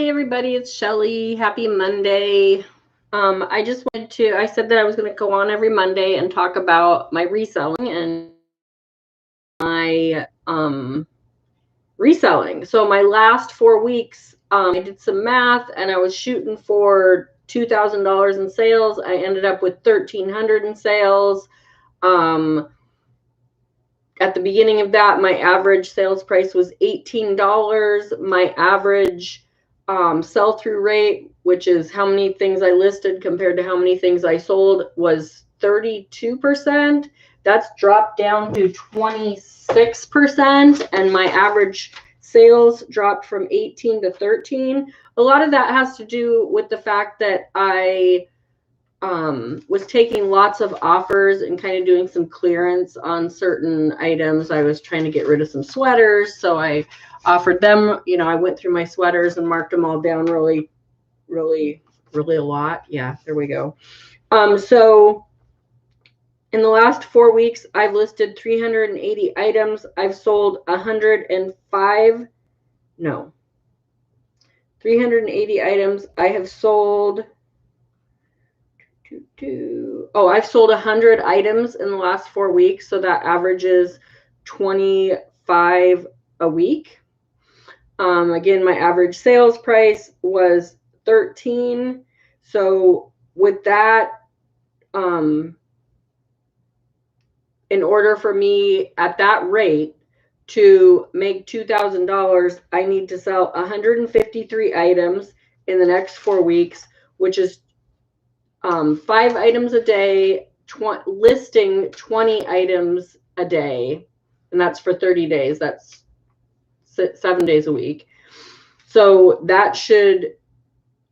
Hey everybody, it's Shelly. Happy Monday. I said that I was going to go on every Monday and talk about my reselling and my reselling. So my last 4 weeks, I did some math and I was shooting for $2,000 in sales. I ended up with $1,300 in sales. At the beginning of that, my average sales price was $18. My average sell-through rate, which is how many things I listed compared to how many things I sold, was 32%. That's dropped down to 26%, and my average sales dropped from 18 to 13. A lot of that has to do with the fact that I was taking lots of offers and kind of doing some clearance on certain items. I was trying to get rid of some sweaters, so I offered them, I went through my sweaters and marked them all down really a lot. Yeah, there we go. So in the last 4 weeks, I've listed 380 items. I've sold 380 items. I have sold I've sold 100 items in the last 4 weeks, so that averages 25 a week. Again, my average sales price was 13. So with that, in order for me at that rate to make $2,000, I need to sell 153 items in the next 4 weeks, which is 5 items a day, listing 20 items a day, and that's for 30 days. That's 7 days a week. So that should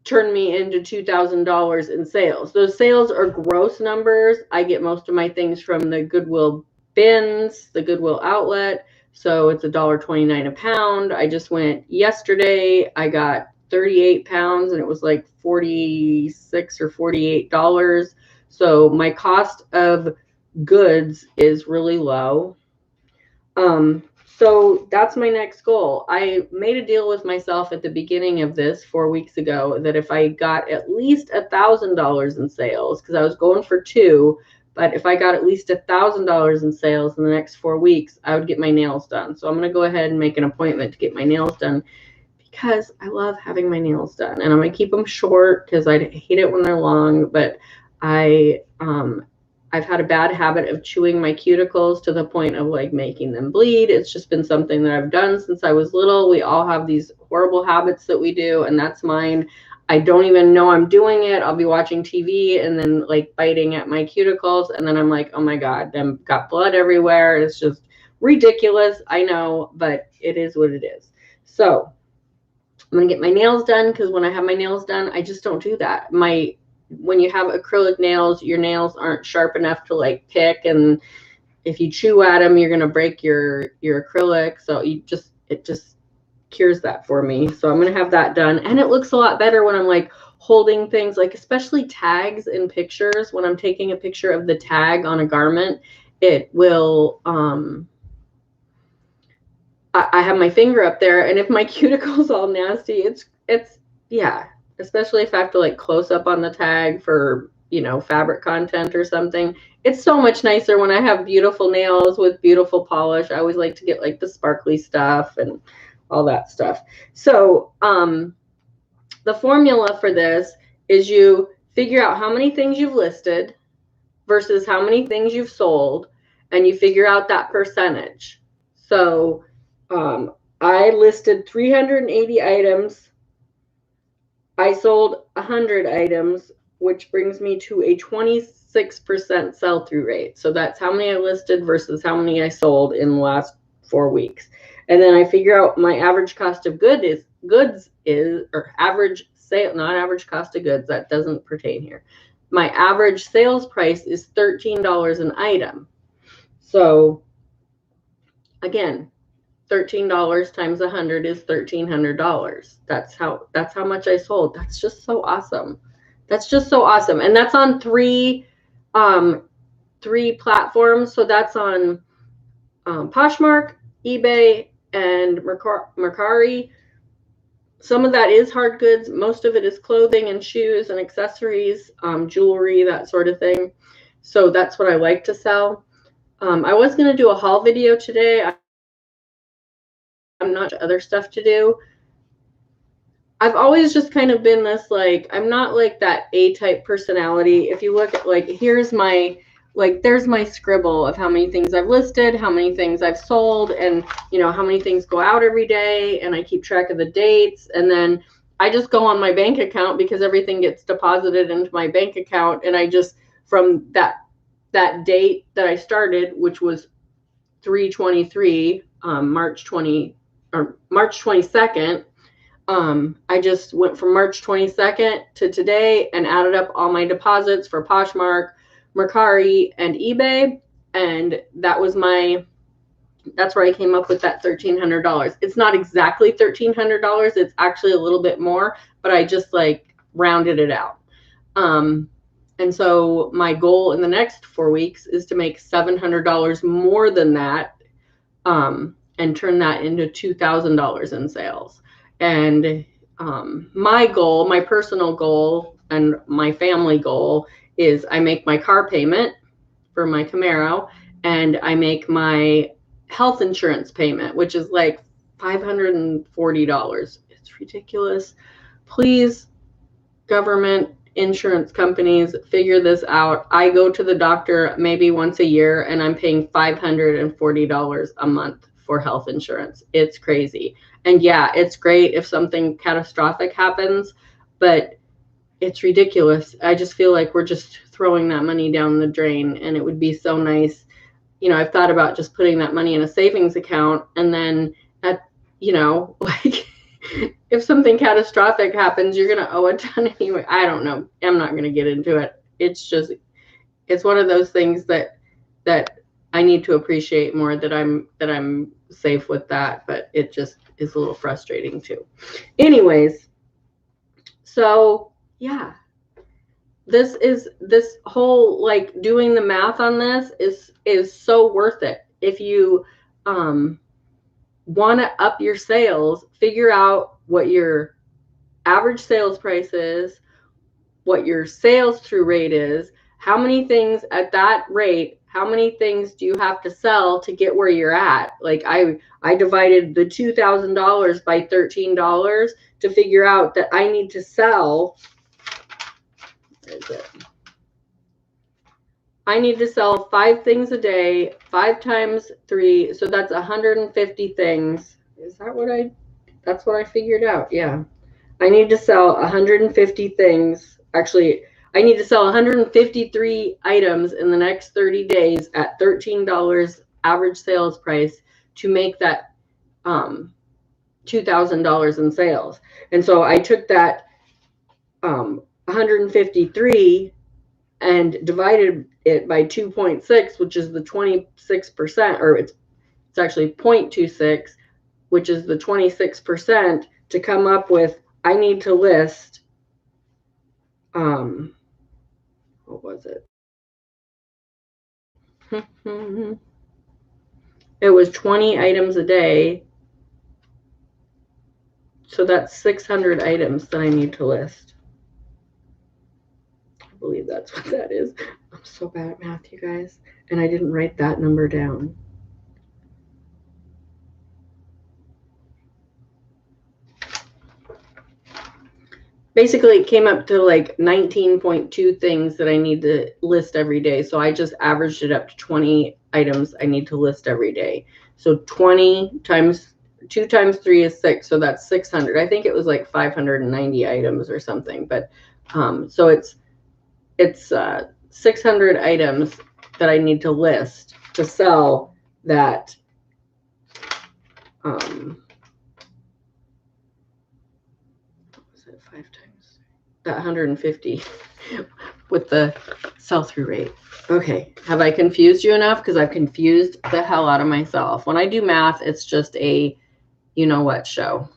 turn me into $2,000 in sales. Those sales are gross numbers. I get most of my things from the Goodwill bins, the Goodwill outlet. So it's $1.29 a pound. I just went yesterday. I got 38 pounds and it was like $46 or $48. So my cost of goods is really low. So that's my next goal. I made a deal with myself at the beginning of this 4 weeks ago that if I got at least $1,000 in sales, because I was going for 2, but if I got at least $1,000 in sales in the next 4 weeks, I would get my nails done. So I'm going to go ahead and make an appointment to get my nails done because I love having my nails done, and I'm going to keep them short because I hate it when they're long, but I've had a bad habit of chewing my cuticles to the point of like making them bleed. It's just been something that I've done since I was little. We all have these horrible habits that we do, and that's mine. I don't even know I'm doing it. I'll be watching TV and then like biting at my cuticles, and then I'm like, oh my God, I've got blood everywhere. It's just ridiculous. I know, but it is what it is. So I'm going to get my nails done because when I have my nails done, I just don't do that. When you have acrylic nails, your nails aren't sharp enough to like pick, and if you chew at them, you're going to break your acrylic. So it just cures that for me. So I'm going to have that done, and it looks a lot better when I'm like holding things, like especially tags in pictures. When I'm taking a picture of the tag on a garment, it will I have my finger up there, and if my cuticle's all nasty, it's yeah, especially if I have to like close up on the tag for, fabric content or something. It's so much nicer when I have beautiful nails with beautiful polish. I always like to get like the sparkly stuff and all that stuff. So the formula for this is you figure out how many things you've listed versus how many things you've sold, and you figure out that percentage. So I listed 380 items. I sold 100 items, which brings me to a 26% sell-through rate. So that's how many I listed versus how many I sold in the last 4 weeks. And then I figure out my average cost of goods is, or average sale, not average cost of goods. That doesn't pertain here. My average sales price is $13 an item. So again, $13 times 100 is $1,300. That's how much I sold. That's just so awesome. That's just so awesome. And that's on three platforms. So that's on Poshmark, eBay, and Mercari. some of that is hard goods. Most of it is clothing and shoes and accessories, jewelry, that sort of thing. So that's what I like to sell. I was going to do a haul video today. I'm not sure other stuff to do. I've always just kind of been this, like, I'm not like that A-type personality. If you look at, like, here's my, like, there's my scribble of how many things I've listed, how many things I've sold, and, you know, how many things go out every day, and I keep track of the dates, and then I just go on my bank account because everything gets deposited into my bank account, and I just, from that date that I started, which was 3/23, March 22nd, I just went from March 22nd to today and added up all my deposits for Poshmark, Mercari, and eBay. And that's where I came up with that $1,300. It's not exactly $1,300. It's actually a little bit more, but I just like rounded it out. And so my goal in the next 4 weeks is to make $700 more than that, and turn that into $2,000 in sales. And my goal, my personal goal, and my family goal is I make my car payment for my Camaro, and I make my health insurance payment, which is like $540. It's ridiculous. Please, government, insurance companies, figure this out. I go to the doctor maybe once a year, and I'm paying $540 a month for health insurance. It's crazy. And yeah, it's great if something catastrophic happens, but it's ridiculous. I just feel like we're just throwing that money down the drain, and it would be so nice. You know, I've thought about just putting that money in a savings account, and then like if something catastrophic happens, you're going to owe a ton anyway. I don't know. I'm not going to get into it. It's one of those things that I need to appreciate more, that I'm safe with that, but it just is a little frustrating too. Anyways, so yeah, this whole, like, doing the math on this is so worth it. If you want to up your sales, figure out what your average sales price is, what your sales through rate is, how many things at that rate, how many things do you have to sell to get where you're at. Like I divided the $2,000 by $13 to figure out that I need to sell, where is it? I need to sell 5 things a day, 5 times 3, so that's 150 things. Is that what that's what I figured out? Yeah. I need to sell 150 things. Actually, I need to sell 153 items in the next 30 days at $13 average sales price to make that $2,000 in sales. And so I took that 153 and divided it by 2.6, which is the 26%, or it's actually 0.26, which is the 26%, to come up with, I need to list, what was it? It was 20 items a day. So that's 600 items that I need to list. I believe that's what that is. I'm so bad at math, you guys. And I didn't write that number down. Basically, it came up to like 19.2 things that I need to list every day. So I just averaged it up to 20 items I need to list every day. So 20 times 2 times 3 is 6. So that's 600. I think it was like 590 items or something. But so it's 600 items that I need to list to sell that what was it, 5 times that 150 with the sell-through rate. Okay, have I confused you enough? Because I've confused the hell out of myself. When I do math, it's just a you-know-what show.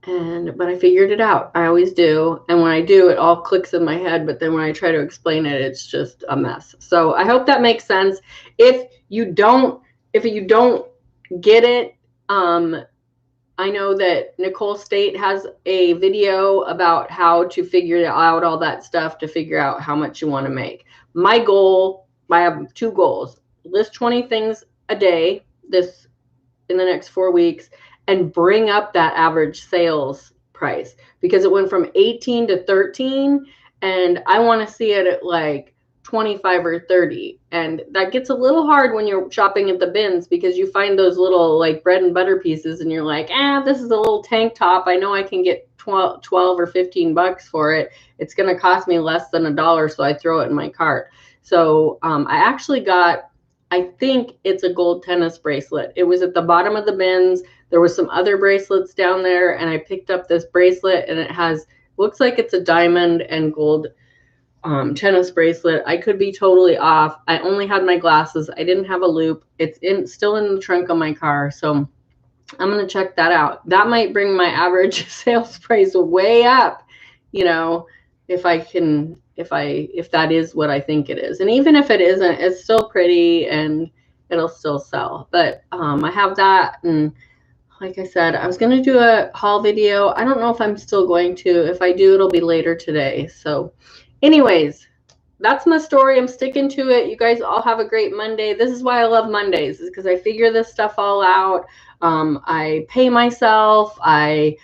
But I figured it out. I always do. And when I do, it all clicks in my head. But then when I try to explain it, it's just a mess. So I hope that makes sense. If you don't get it, I know that Nicole State has a video about how to figure out all that stuff to figure out how much you want to make. My goal, I have 2 goals. List 20 things a day in the next 4 weeks and bring up that average sales price, because it went from 18 to 13 and I want to see it at like 25 or 30. And that gets a little hard when you're shopping at the bins, because you find those little like bread and butter pieces and you're like, this is a little tank top. I know I can get 12 or 15 bucks for it. It's going to cost me less than $1. So I throw it in my cart. So I actually got, I think it's a gold tennis bracelet. It was at the bottom of the bins. There was some other bracelets down there, and I picked up this bracelet, and it looks like it's a diamond and gold tennis bracelet. I could be totally off. I only had my glasses. I didn't have a loop. It's still in the trunk of my car, so I'm going to check that out. That might bring my average sales price way up, if that is what I think it is. And even if it isn't, it's still pretty and it'll still sell. But I have that, and like I said, I was going to do a haul video. I don't know if I'm still going to. If I do, it'll be later today. So anyways, that's my story. I'm sticking to it. You guys all have a great Monday. This is why I love Mondays, is because I figure this stuff all out. I pay myself. I,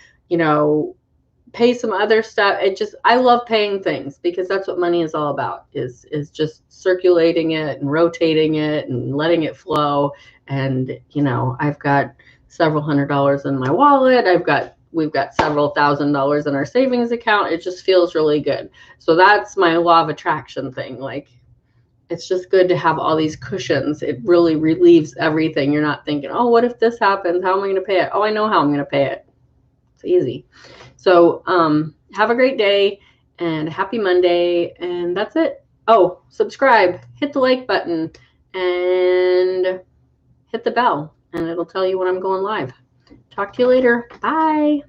pay some other stuff. I love paying things, because that's what money is all about, is just circulating it and rotating it and letting it flow. And, I've got several $100s in my wallet. We've got several $1,000s in our savings account. It just feels really good. So that's my law of attraction thing. Like, it's just good to have all these cushions. It really relieves everything. You're not thinking, oh, what if this happens? How am I going to pay it? Oh, I know how I'm going to pay it. It's easy. So have a great day and happy Monday. And that's it. Oh, subscribe, hit the like button, and hit the bell, and it'll tell you when I'm going live. Talk to you later. Bye.